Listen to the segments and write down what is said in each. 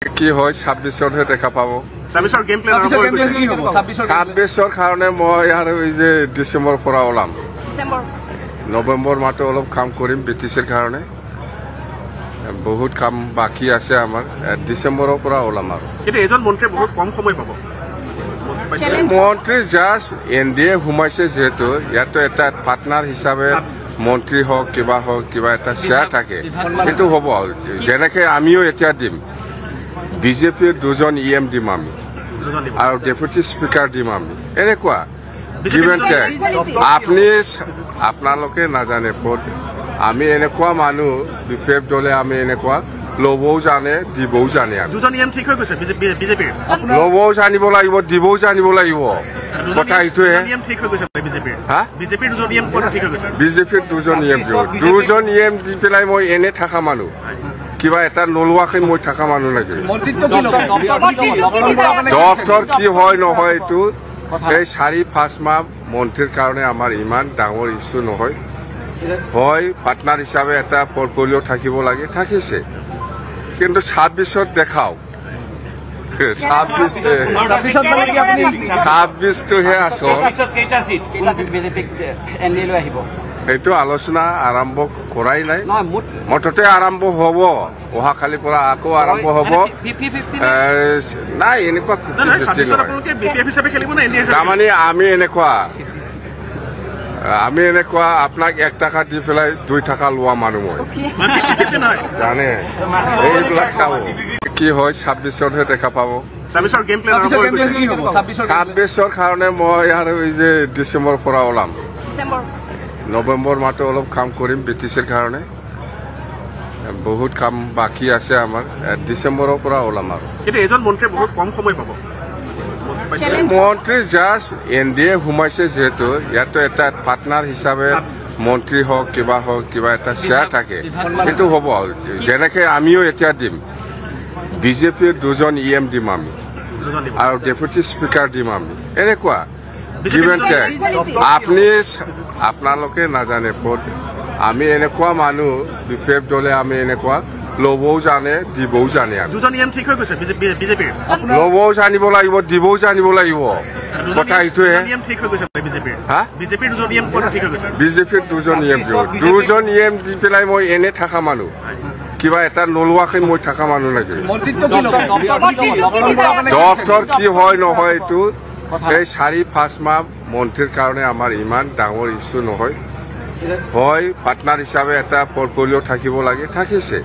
কি হয় 26 দেখা পাব 26 গেম প্লেন আৰম্ভ হৈছে কি হ'ব 26 কাৰণে মই আৰু এই যে ডিসেম্বৰ পৰা ওলাম নৱেম্বৰ মাহটো অলপ কাম কৰিম বিটিছিৰ কাৰণে বহুত কাম বাকি আছে আমাৰ ডিসেম্বৰৰ পৰা ওলাম আৰু কিন্তু এজন মন্ত্ৰী বহুত কম সময় পাব মন্ত্ৰী জাস্ট এনডিএ হুমাইছে যেহেতু ইয়াতো এটা পাৰ্টনাৰ হিচাপে মন্ত্ৰী হওক কিবা এটা শেয়াৰ থাকে কিন্তু হ'ব যেনেকে আমিও এতিয়া দিম বিজেপিৰ দুজন ইএম দিম আমি আৰু ডেপুটি স্পিকাৰ দিম আমি এনেকুৱা আপোনালোকে নাজানে আমি এনেকুৱা মানুহ বিপেপ দলে আমি এনেকুৱা লবও জানে দিবও জানে দুজন ইএম ঠিক হৈ গৈছে বিজেপিৰ লবও জানিব লাগিব দিবও জানিব লাগিব কথা এইটোৱে ইএম ঠিক হৈ গৈছে বিজেপিৰ দুজন ইএম ঠিক হৈ গৈছে বিজেপিৰ দুজন ইএম দি পেলাই মই এনে থকা মানুহ কিবা এটা নলোৱাকৈ মই থকা মানুহ নেকি ডক্টৰ কি হয় নহয় এইটো এই 4-5 মাহ মন্ত্ৰীৰ কাৰণে আমাৰ ইমান ডাঙৰ ইছ্যু নহয় হয় পাৰ্টনাৰ হিচাপে এটা পৰ্টফলিঅ' থাকিব লাগে থাকিছে কিন্তু 26ত দেখাও 26টোহে আচল এইটো আলোচনা আৰম্ভ কৰাই নাই মুঠতে আৰম্ভ হ'ব অহাকালিৰ পৰা আকৌ আৰম্ভ হ'ব নাই এনেকুৱা তাৰমানে আমি এনেকুৱা আপোনাক 1 টকা দি পেলাই 2 টকা লোৱা মানুহ মই জানে এইবিলাক চাব কি হয় 26তহে দেখা পাব 26 গেম প্লেন আৰম্ভ হৈছে কি হ'ব 26 কাৰণে মই আৰু এই যে ডিসেম্বৰ পৰা ওলাম নৱেম্বৰ মাহটো অলপ কাম কৰিম বিটিছিৰ কাৰণে বহুত কাম বাকি আছে আমাৰ ডিসেম্বৰৰ পৰা ওলাম আৰু কিন্তু এজন মন্ত্ৰী বহুত কম সময় পাব মন্ত্ৰী জাস্ট এনডিএ হুমাইছে যেহেতু ইয়াতো এটা পাৰ্টনাৰ হিচাপে মন্ত্ৰী হওক কিবা এটা শেয়াৰ থাকে কিন্তু হ'ব যেনেকে আমিও এতিয়া দিম বিজেপিৰ দুজন ইএম দিম আমি আৰু ডেপুটি স্পিকাৰ দিম আমি এনেকুৱা আপোনালোকে নাজানে আমি এনেকুৱা মানুহ বিপেপ দলে আমি এনেকুৱা লবও জানে দিবও জানে দুজন ইএম ঠিক হৈ গৈছে বিজেপিৰ লবও জানিব লাগিব দিবও জানিব লাগিব কথা এইটোৱে ইএম ঠিক হৈ গৈছে বিজেপিৰ দুজন ইএম ঠিক হৈ গৈছে বিজেপিৰ দুজন ইএম দি পেলাই মই এনে থকা মানুহ কিবা এটা নলোৱাকৈ মই থকা মানুহ নেকি ডক্টৰ কি হয় নহয় এইটো এই 4-5 মাহ মন্ত্ৰীৰ কাৰণে আমাৰ ইমান ডাঙৰ ইছ্যু নহয় হয় পাৰ্টনাৰ হিচাপে এটা পৰ্টফলিঅ' থাকিব লাগে থাকিছে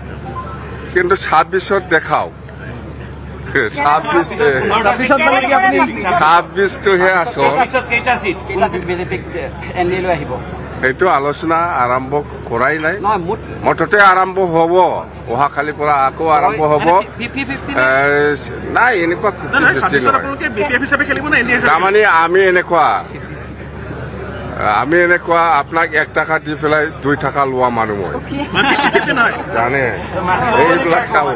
কিন্তু 26ত দেখাও 26টোহে আচল এইটো আলোচনা আৰম্ভ কৰাই নাই মুঠতে আৰম্ভ হ'ব অহাকালিৰ পৰা আকৌ আৰম্ভ হ'ব নাই এনেকুৱা তাৰমানে আমি এনেকুৱা আপোনাক 1 টকা দি পেলাই 2 টকা লোৱা মানুহ মই জানে এইবিলাক চাব